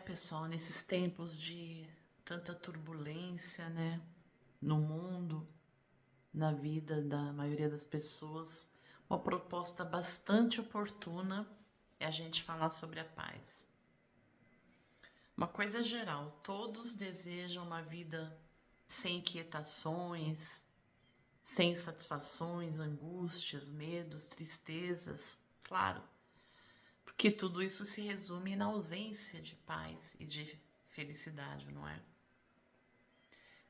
Pessoal, nesses tempos de tanta turbulência, né, no mundo, na vida da maioria das pessoas, uma proposta bastante oportuna é a gente falar sobre a paz. Uma coisa geral, todos desejam uma vida sem inquietações, sem insatisfações, angústias, medos, tristezas, claro, porque tudo isso se resume na ausência de paz e de felicidade, não é?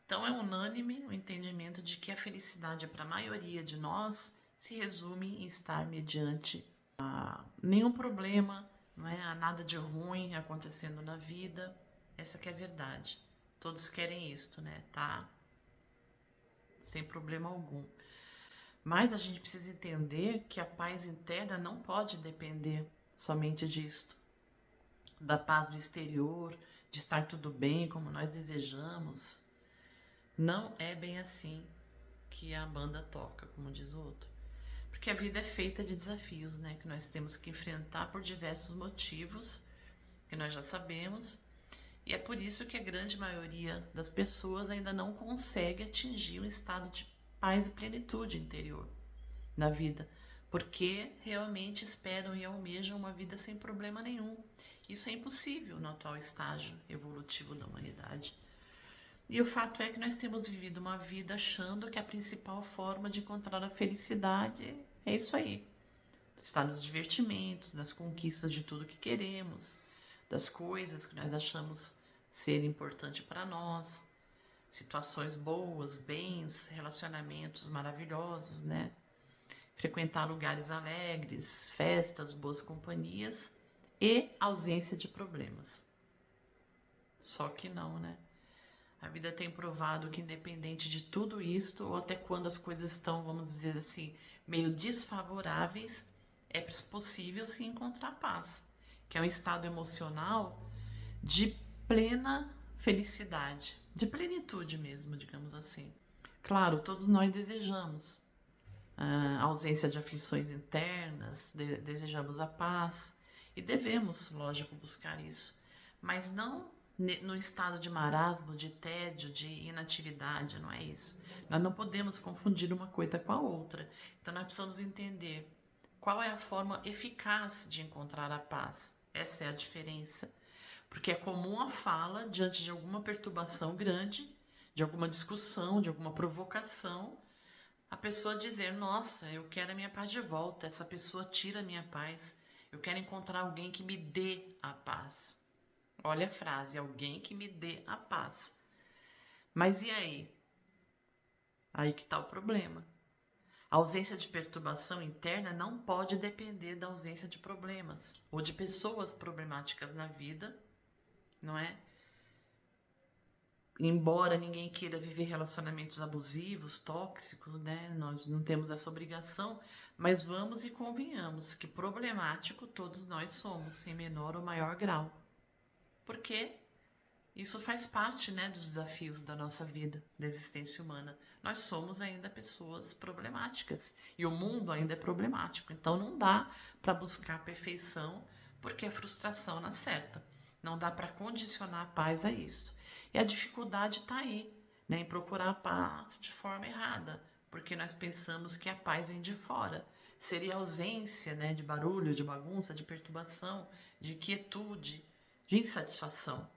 Então é unânime o entendimento de que a felicidade para a maioria de nós se resume em estar mediante nenhum problema, não é? Há nada de ruim acontecendo na vida. Essa que é a verdade. Todos querem isto, né? Tá sem problema algum. Mas a gente precisa entender que a paz interna não pode depender somente disto, da paz do exterior, de estar tudo bem como nós desejamos. Não é bem assim que a banda toca, como diz o outro. Porque a vida é feita de desafios, né? Que nós temos que enfrentar por diversos motivos, que nós já sabemos. E é por isso que a grande maioria das pessoas ainda não consegue atingir um estado de paz e plenitude interior na vida. Porque realmente esperam e almejam uma vida sem problema nenhum. Isso é impossível no atual estágio evolutivo da humanidade. E o fato é que nós temos vivido uma vida achando que a principal forma de encontrar a felicidade é isso aí. Está nos divertimentos, nas conquistas de tudo que queremos, das coisas que nós achamos ser importante para nós, situações boas, bens, relacionamentos maravilhosos, né? Frequentar lugares alegres, festas, boas companhias e ausência de problemas. Só que não, né? A vida tem provado que, independente de tudo isto, ou até quando as coisas estão, vamos dizer assim, meio desfavoráveis, é possível se encontrar paz, que é um estado emocional de plena felicidade, de plenitude mesmo, digamos assim. Claro, todos nós desejamos a ausência de aflições internas, desejamos a paz e devemos, lógico, buscar isso, mas não no estado de marasmo, de tédio, de inatividade, não é isso. Nós não podemos confundir uma coisa com a outra. Então nós precisamos entender qual é a forma eficaz de encontrar a paz. Essa é a diferença. Porque é comum a fala diante de alguma perturbação grande, de alguma discussão, de alguma provocação, a pessoa dizer: Nossa, eu quero a minha paz de volta, essa pessoa tira a minha paz, eu quero encontrar alguém que me dê a paz. Olha a frase: alguém que me dê a paz. Mas e aí? Aí que está o problema. A ausência de perturbação interna não pode depender da ausência de problemas ou de pessoas problemáticas na vida, não é? Embora ninguém queira viver relacionamentos abusivos, tóxicos, né? Nós não temos essa obrigação, mas vamos e convenhamos que problemático todos nós somos, em menor ou maior grau. Porque isso faz parte, né, dos desafios da nossa vida, da existência humana. Nós somos ainda pessoas problemáticas e o mundo ainda é problemático. Então não dá para buscar a perfeição porque a frustração não certa. Não dá para condicionar a paz a isso. E a dificuldade está aí, né, em procurar a paz de forma errada, porque nós pensamos que a paz vem de fora. Seria a ausência, né, de barulho, de bagunça, de perturbação, de quietude, de insatisfação,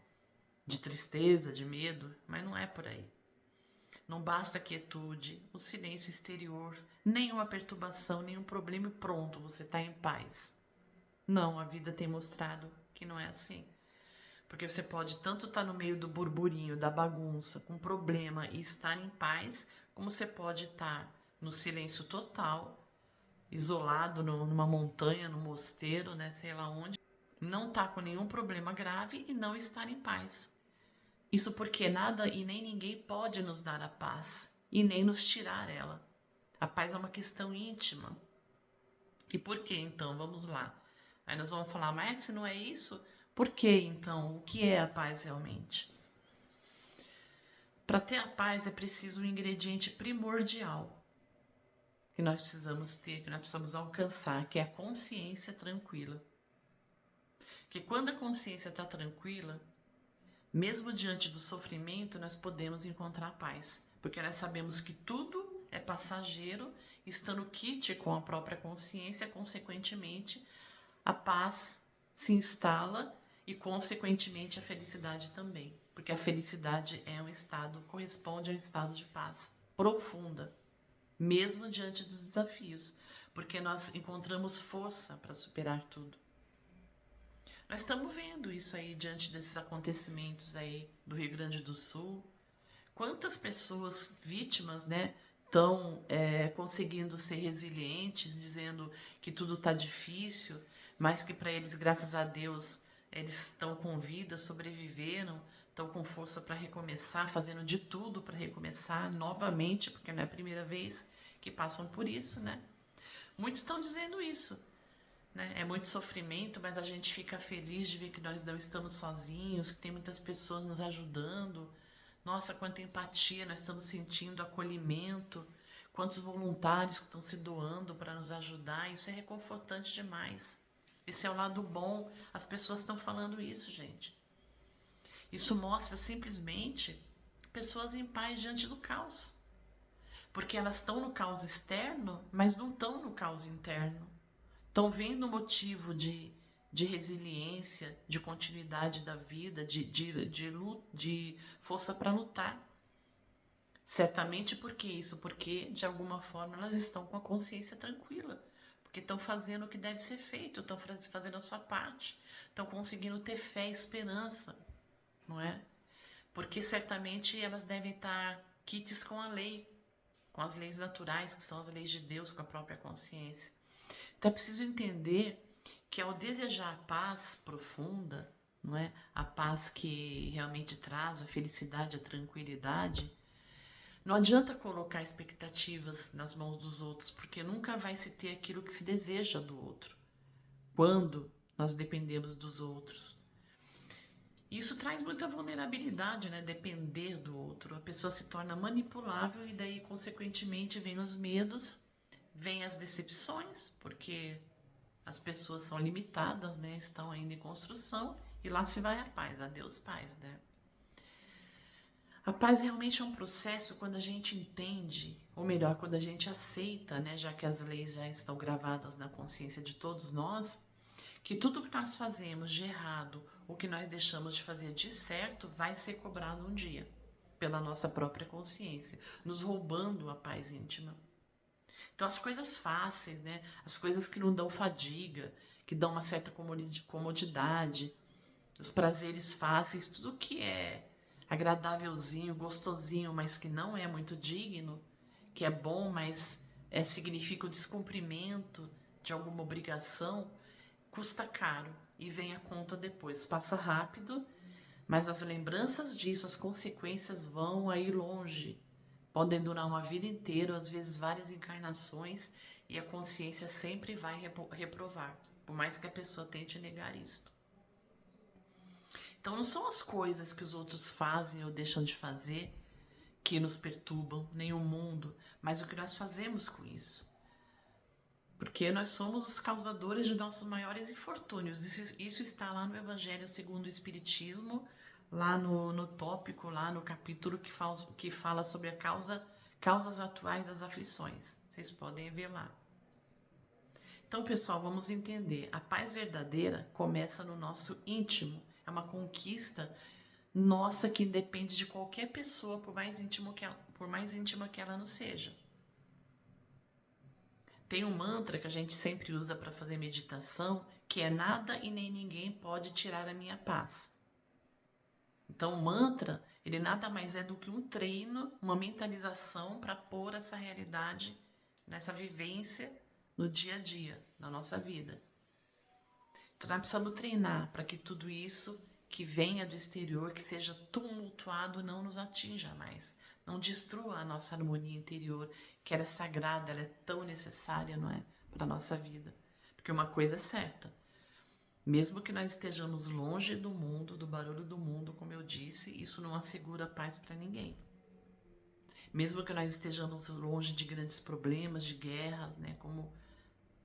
de tristeza, de medo, mas não é por aí. Não basta a quietude, o silêncio exterior, nenhuma perturbação, nenhum problema e pronto, você está em paz. Não, a vida tem mostrado que não é assim. Porque você pode tanto estar no meio do burburinho, da bagunça, com problema e estar em paz, como você pode estar no silêncio total, isolado numa montanha, num mosteiro, né, sei lá onde, não estar com nenhum problema grave e não estar em paz. Isso porque nada e nem ninguém pode nos dar a paz e nem nos tirar ela. A paz é uma questão íntima. E por que então? Vamos lá. Aí nós vamos falar, mas se não é isso, por que então? O que é a paz realmente? Para ter a paz é preciso um ingrediente primordial que nós precisamos ter, que nós precisamos alcançar, que é a consciência tranquila. Que quando a consciência está tranquila, mesmo diante do sofrimento, nós podemos encontrar paz, porque nós sabemos que tudo é passageiro, está no kit com a própria consciência, consequentemente, a paz se instala e, consequentemente, a felicidade também, porque a felicidade é um estado, corresponde a um estado de paz profunda, mesmo diante dos desafios, porque nós encontramos força para superar tudo. Nós estamos vendo isso aí diante desses acontecimentos aí do Rio Grande do Sul. Quantas pessoas vítimas, né, estão conseguindo ser resilientes, dizendo que tudo está difícil, mas que para eles, graças a Deus, eles estão com vida, sobreviveram, estão com força para recomeçar, fazendo de tudo para recomeçar novamente, porque não é a primeira vez que passam por isso, né? Muitos estão dizendo isso, né? É muito sofrimento, mas a gente fica feliz de ver que nós não estamos sozinhos, que tem muitas pessoas nos ajudando. Nossa, quanta empatia nós estamos sentindo, acolhimento, quantos voluntários que estão se doando para nos ajudar. Isso é reconfortante demais. Esse é o lado bom. As pessoas estão falando isso, gente. Isso mostra simplesmente pessoas em paz diante do caos. Porque elas estão no caos externo, mas não estão no caos interno. Estão vendo o motivo de resiliência, de continuidade da vida, de força para lutar. Certamente por que isso? Porque, de alguma forma, elas estão com a consciência tranquila. Porque estão fazendo o que deve ser feito, estão fazendo a sua parte, estão conseguindo ter fé e esperança, não é? Porque certamente elas devem estar quites com a lei, com as leis naturais, que são as leis de Deus, com a própria consciência. Então é preciso entender que ao desejar a paz profunda, não é? A paz que realmente traz a felicidade, a tranquilidade, não adianta colocar expectativas nas mãos dos outros, porque nunca vai se ter aquilo que se deseja do outro, quando nós dependemos dos outros. Isso traz muita vulnerabilidade, né? Depender do outro. A pessoa se torna manipulável e daí, consequentemente, vem os medos, vem as decepções, porque as pessoas são limitadas, né? Estão ainda em construção e lá se vai a paz. Adeus, paz, né? A paz realmente é um processo quando a gente entende, ou melhor, quando a gente aceita, né? Já que as leis já estão gravadas na consciência de todos nós, que tudo que nós fazemos de errado ou que nós deixamos de fazer de certo vai ser cobrado um dia pela nossa própria consciência, nos roubando a paz íntima. Então as coisas fáceis, né? As coisas que não dão fadiga, que dão uma certa comodidade, os prazeres fáceis, tudo que é agradávelzinho, gostosinho, mas que não é muito digno, que é bom, mas significa o descumprimento de alguma obrigação, custa caro e vem a conta depois. Passa rápido, mas as lembranças disso, as consequências vão aí longe. Podem durar uma vida inteira, às vezes várias encarnações, e a consciência sempre vai reprovar, por mais que a pessoa tente negar isto. Então não são as coisas que os outros fazem ou deixam de fazer que nos perturbam, nem o mundo, mas o que nós fazemos com isso. Porque nós somos os causadores de nossos maiores infortúnios. Isso está lá no Evangelho segundo o Espiritismo, lá no tópico, lá no capítulo que fala sobre causas atuais das aflições. Vocês podem ver lá. Então, pessoal, vamos entender. A paz verdadeira começa no nosso íntimo. É uma conquista nossa que depende de qualquer pessoa, por mais íntima que ela não seja. Tem um mantra que a gente sempre usa para fazer meditação, que é nada e nem ninguém pode tirar a minha paz. Então o mantra, ele nada mais é do que um treino, uma mentalização para pôr essa realidade, nessa vivência no dia a dia, na nossa vida. Então nós precisamos treinar para que tudo isso que venha do exterior, que seja tumultuado, não nos atinja mais. Não destrua a nossa harmonia interior, que ela é sagrada, ela é tão necessária, não é? Para a nossa vida. Porque uma coisa é certa, mesmo que nós estejamos longe do mundo, do barulho do mundo, como eu disse, isso não assegura paz para ninguém. Mesmo que nós estejamos longe de grandes problemas, de guerras, né? Como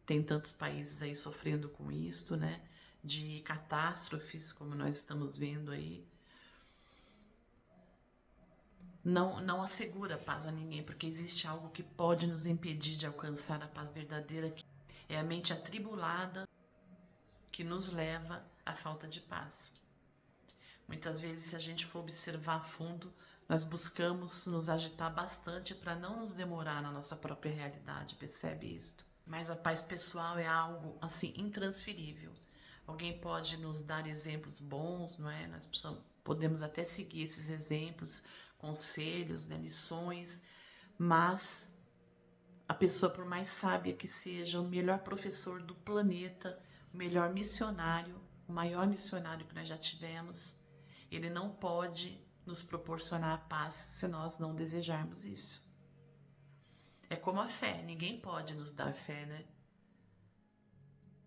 tem tantos países aí sofrendo com isto, né? de catástrofes, como nós estamos vendo aí, não assegura paz a ninguém, porque existe algo que pode nos impedir de alcançar a paz verdadeira, que é a mente atribulada que nos leva à falta de paz. Muitas vezes, se a gente for observar a fundo, nós buscamos nos agitar bastante para não nos demorar na nossa própria realidade, percebe isto? Mas a paz pessoal é algo assim intransferível. Alguém pode nos dar exemplos bons, não é? Nós podemos até seguir esses exemplos, conselhos, né, lições, mas a pessoa, por mais sábia que seja, o melhor professor do planeta, o melhor missionário, o maior missionário que nós já tivemos, ele não pode nos proporcionar a paz se nós não desejarmos isso. É como a fé, ninguém pode nos dar fé, né?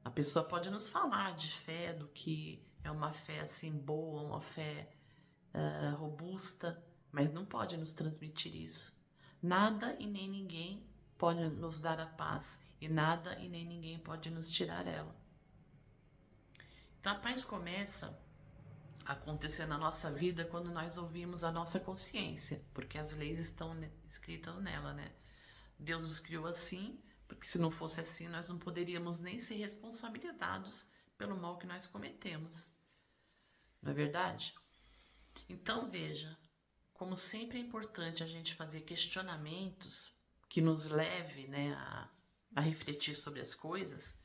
A pessoa pode nos falar de fé, do que é uma fé assim boa, uma fé robusta, mas não pode nos transmitir isso. Nada e nem ninguém pode nos dar a paz, e nada e nem ninguém pode nos tirar ela. Então a paz começa a acontecer na nossa vida quando nós ouvimos a nossa consciência, porque as leis estão escritas nela, né? Deus nos criou assim, porque se não fosse assim, nós não poderíamos nem ser responsabilizados pelo mal que nós cometemos. Não é verdade? Então veja, como sempre é importante a gente fazer questionamentos que nos leve, né, a refletir sobre as coisas.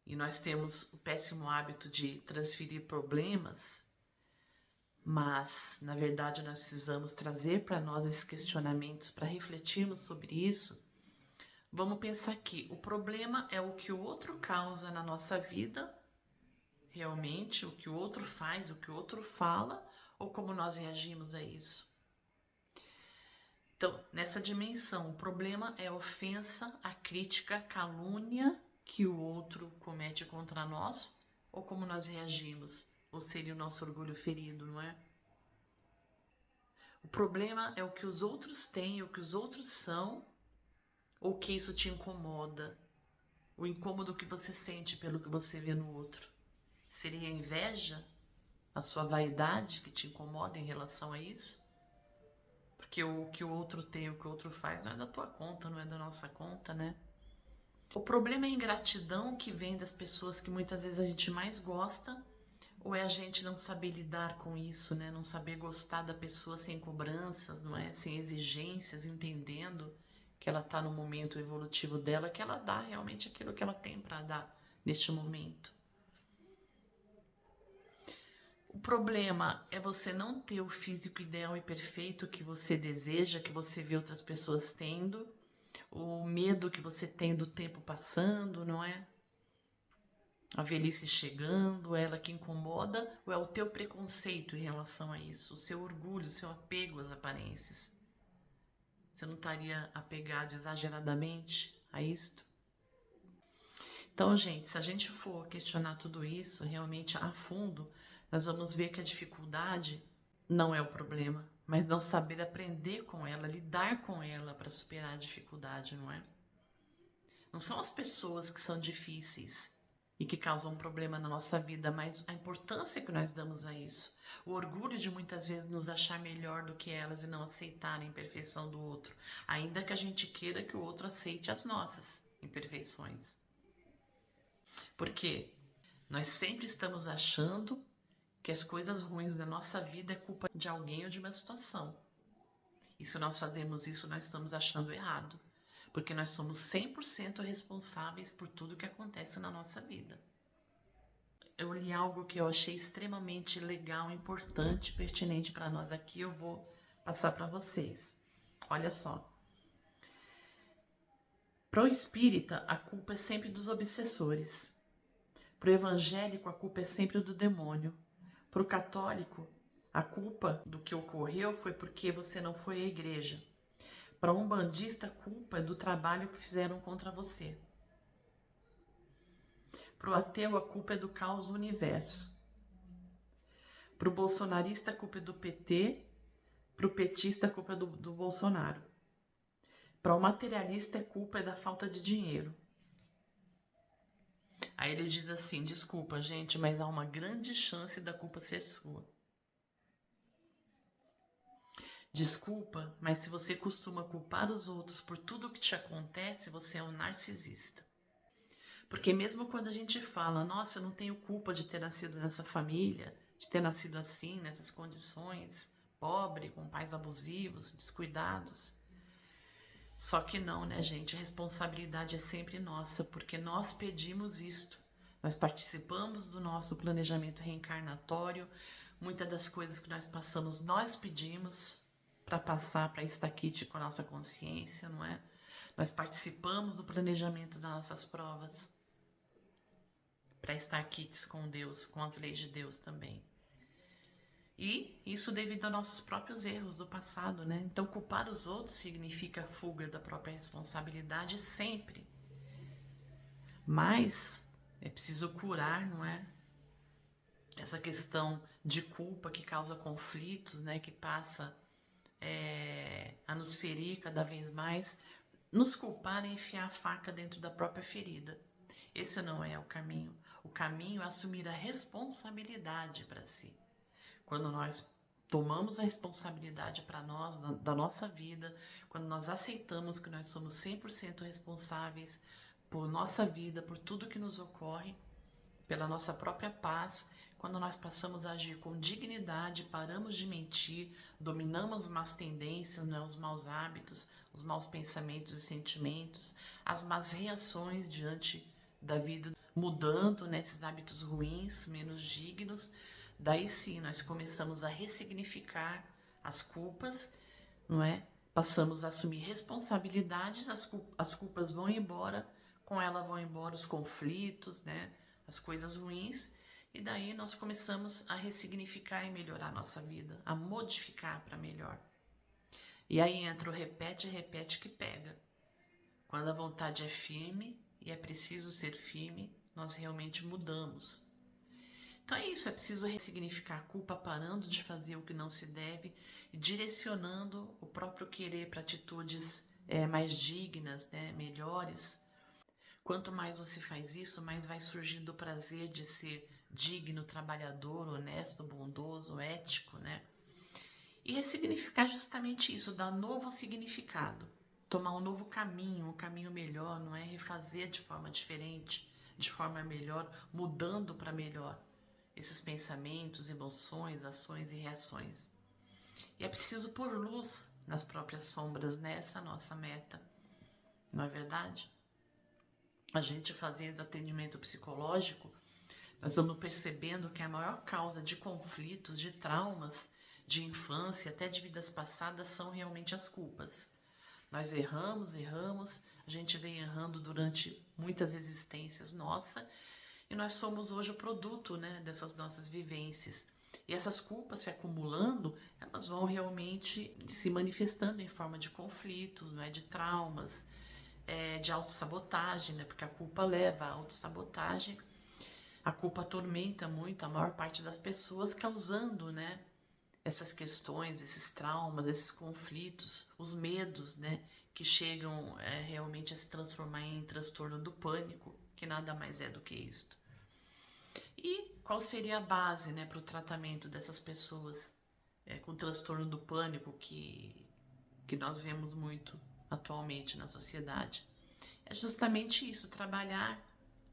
E nós temos o péssimo hábito de transferir problemas, mas na verdade nós precisamos trazer para nós esses questionamentos para refletirmos sobre isso. Vamos pensar que o problema é o que o outro causa na nossa vida, realmente, o que o outro faz, o que o outro fala, ou como nós reagimos a isso. Então, nessa dimensão, o problema é a ofensa, a crítica, a calúnia que o outro comete contra nós, ou como nós reagimos, ou seria o nosso orgulho ferido, não é? O problema é o que os outros têm, o que os outros são, ou que isso te incomoda, o incômodo que você sente pelo que você vê no outro. Seria a inveja, a sua vaidade que te incomoda em relação a isso? Porque o que o outro tem, o que o outro faz, não é da tua conta, não é da nossa conta, né? O problema é a ingratidão que vem das pessoas que muitas vezes a gente mais gosta, ou é a gente não saber lidar com isso, né? Não saber gostar da pessoa sem cobranças, não é? Sem exigências, entendendo que ela está no momento evolutivo dela, que ela dá realmente aquilo que ela tem para dar neste momento. O problema é você não ter o físico ideal e perfeito que você deseja, que você vê outras pessoas tendo, o medo que você tem do tempo passando, não é? A velhice chegando, ela que incomoda, ou é o teu preconceito em relação a isso, o seu orgulho, o seu apego às aparências? Você não estaria apegado exageradamente a isto? Então, gente, se a gente for questionar tudo isso realmente a fundo, nós vamos ver que a dificuldade não é o problema, mas não saber aprender com ela, lidar com ela para superar a dificuldade, não é? Não são as pessoas que são difíceis e que causam problema na nossa vida, mas a importância que nós damos a isso. O orgulho de muitas vezes nos achar melhor do que elas e não aceitar a imperfeição do outro, ainda que a gente queira que o outro aceite as nossas imperfeições. Porque nós sempre estamos achando que as coisas ruins da nossa vida é culpa de alguém ou de uma situação. E se nós fazemos isso, nós estamos achando errado. Porque nós somos 100% responsáveis por tudo que acontece na nossa vida. Eu li algo que eu achei extremamente legal, importante, pertinente para nós aqui. Eu vou passar para vocês. Olha só. Para o espírita, a culpa é sempre dos obsessores. Para o evangélico, a culpa é sempre do demônio. Para o católico, a culpa do que ocorreu foi porque você não foi à igreja. Para um umbandista, a culpa é do trabalho que fizeram contra você. Para o ateu, a culpa é do caos do universo. Para o bolsonarista, a culpa é do PT. Para o petista, a culpa é do Bolsonaro. Para o materialista, a culpa é da falta de dinheiro. Aí ele diz assim: desculpa, gente, mas há uma grande chance da culpa ser sua. Desculpa, mas se você costuma culpar os outros por tudo que te acontece, você é um narcisista. Porque mesmo quando a gente fala, nossa, eu não tenho culpa de ter nascido nessa família, de ter nascido assim, nessas condições, pobre, com pais abusivos, descuidados. Só que não, né, gente? A responsabilidade é sempre nossa, porque nós pedimos isto. Nós participamos do nosso planejamento reencarnatório. Muitas das coisas que nós passamos, nós pedimos para passar, para estar aqui com a nossa consciência, não é? Nós participamos do planejamento das nossas provas para estar quites com Deus, com as leis de Deus também. E isso devido a nossos próprios erros do passado, né? Então, culpar os outros significa fuga da própria responsabilidade sempre. Mas é preciso curar, não é? Essa questão de culpa que causa conflitos, né? Que passa a nos ferir cada vez mais. Nos culpar é enfiar a faca dentro da própria ferida. Esse não é o caminho. O caminho é assumir a responsabilidade para si. Quando nós tomamos a responsabilidade para nós, da nossa vida, quando nós aceitamos que nós somos 100% responsáveis por nossa vida, por tudo que nos ocorre, pela nossa própria paz, quando nós passamos a agir com dignidade, paramos de mentir, dominamos as más tendências, né, os maus hábitos, os maus pensamentos e sentimentos, as más reações diante da vida, mudando, né, esses hábitos ruins, menos dignos, daí sim nós começamos a ressignificar as culpas, não é? Passamos a assumir responsabilidades, as culpas vão embora, com ela vão embora os conflitos, né? As coisas ruins, e daí nós começamos a ressignificar e melhorar a nossa vida, a modificar para melhor. E aí entra o repete, repete que pega. Quando a vontade é firme, e é preciso ser firme, nós realmente mudamos. Então é isso, é preciso ressignificar a culpa, parando de fazer o que não se deve e direcionando o próprio querer para atitudes mais dignas, né, melhores. Quanto mais você faz isso, mais vai surgindo o prazer de ser digno, trabalhador, honesto, bondoso, ético, né? E ressignificar justamente isso, dar novo significado, tomar um novo caminho, um caminho melhor, não é refazer de forma diferente, de forma melhor, mudando para melhor esses pensamentos, emoções, ações e reações. E é preciso pôr luz nas próprias sombras, né? Essa é a nossa meta, não é verdade? A gente fazendo atendimento psicológico, nós vamos percebendo que a maior causa de conflitos, de traumas, de infância, até de vidas passadas, são realmente as culpas. Nós erramos, a gente vem errando durante muitas existências nossas, e nós somos hoje o produto, né, dessas nossas vivências. E essas culpas se acumulando, elas vão realmente se manifestando em forma de conflitos, né, de traumas, de autossabotagem, né, porque a culpa leva à autossabotagem. A culpa atormenta muito a maior parte das pessoas, causando, né, essas questões, esses traumas, esses conflitos, os medos, né, que chegam realmente a se transformar em transtorno do pânico, que nada mais é do que isto. E qual seria a base, né, para o tratamento dessas pessoas com transtorno do pânico que nós vemos muito atualmente na sociedade? É justamente isso, trabalhar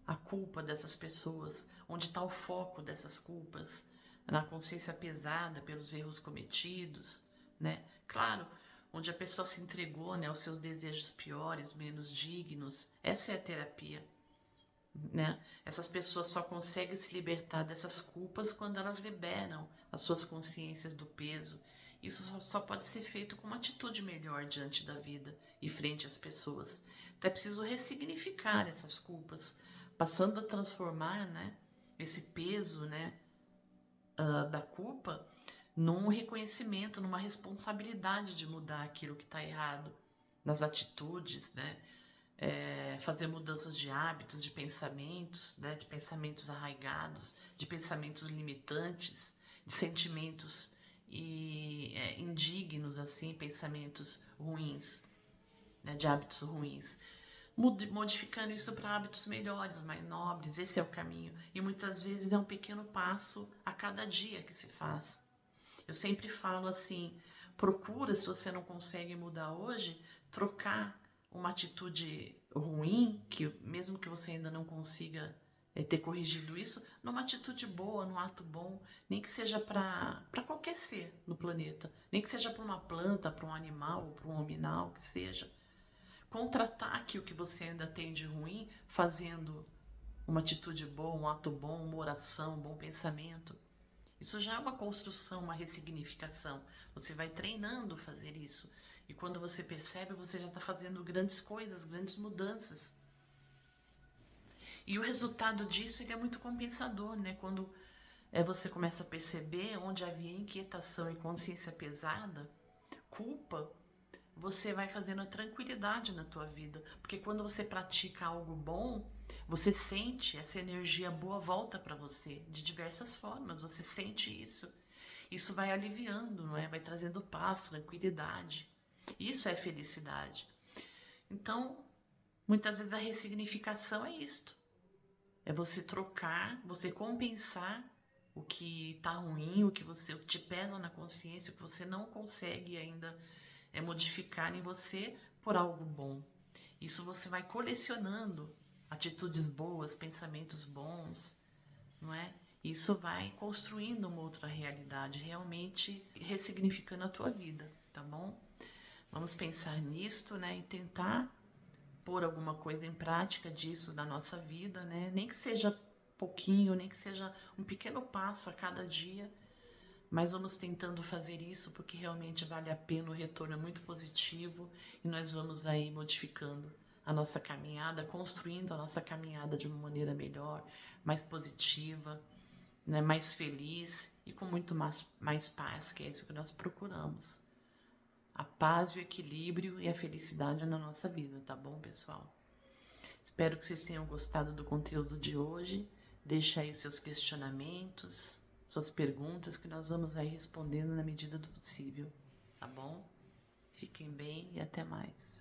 a culpa dessas pessoas, onde está o foco dessas culpas, na consciência pesada pelos erros cometidos, né? Claro, onde a pessoa se entregou, né, aos seus desejos piores, menos dignos. Essa é a terapia, né? Essas pessoas só conseguem se libertar dessas culpas quando elas liberam as suas consciências do peso. Isso só pode ser feito com uma atitude melhor diante da vida e frente às pessoas. Então é preciso ressignificar essas culpas, passando a transformar, né, esse peso, né, da culpa num reconhecimento, numa responsabilidade de mudar aquilo que está errado nas atitudes, né? Fazer mudanças de hábitos, de pensamentos, né? De pensamentos arraigados, de pensamentos limitantes, de sentimentos indignos, assim, pensamentos ruins, né? De hábitos ruins. modificando isso para hábitos melhores, mais nobres. Esse é o caminho. E muitas vezes é um pequeno passo a cada dia que se faz. Eu sempre falo assim, procura, se você não consegue mudar hoje, trocar uma atitude ruim, que mesmo que você ainda não consiga ter corrigido isso, numa atitude boa, num ato bom, nem que seja para qualquer ser no planeta, nem que seja para uma planta, para um animal, para um hominal, que seja. Contra-ataque o que você ainda tem de ruim, fazendo uma atitude boa, um ato bom, uma oração, um bom pensamento. Isso já é uma construção, uma ressignificação. Você vai treinando fazer isso. E quando você percebe, você já está fazendo grandes coisas, grandes mudanças. E o resultado disso ele é muito compensador, né? Quando você começa a perceber onde havia inquietação e consciência pesada, culpa, você vai fazendo a tranquilidade na tua vida. Porque quando você pratica algo bom, você sente essa energia boa volta para você de diversas formas. Você sente isso. Isso vai aliviando, não é? Vai trazendo paz, tranquilidade. Isso é felicidade. Então, muitas vezes a ressignificação é isto. É você trocar, você compensar o que tá ruim, o que te pesa na consciência, o que você não consegue ainda modificar em você por algo bom. Isso você vai colecionando atitudes boas, pensamentos bons, não é? Isso vai construindo uma outra realidade, realmente ressignificando a tua vida, tá bom? Vamos pensar nisto, né? E tentar pôr alguma coisa em prática disso na nossa vida, né? Nem que seja pouquinho, nem que seja um pequeno passo a cada dia, mas vamos tentando fazer isso porque realmente vale a pena, o retorno é muito positivo e nós vamos aí modificando a nossa caminhada, construindo a nossa caminhada de uma maneira melhor, mais positiva, né? Mais feliz e com muito mais paz, que é isso que nós procuramos. A paz, o equilíbrio e a felicidade na nossa vida, tá bom, pessoal? Espero que vocês tenham gostado do conteúdo de hoje. Deixa aí os seus questionamentos, suas perguntas, que nós vamos aí respondendo na medida do possível, tá bom? Fiquem bem e até mais.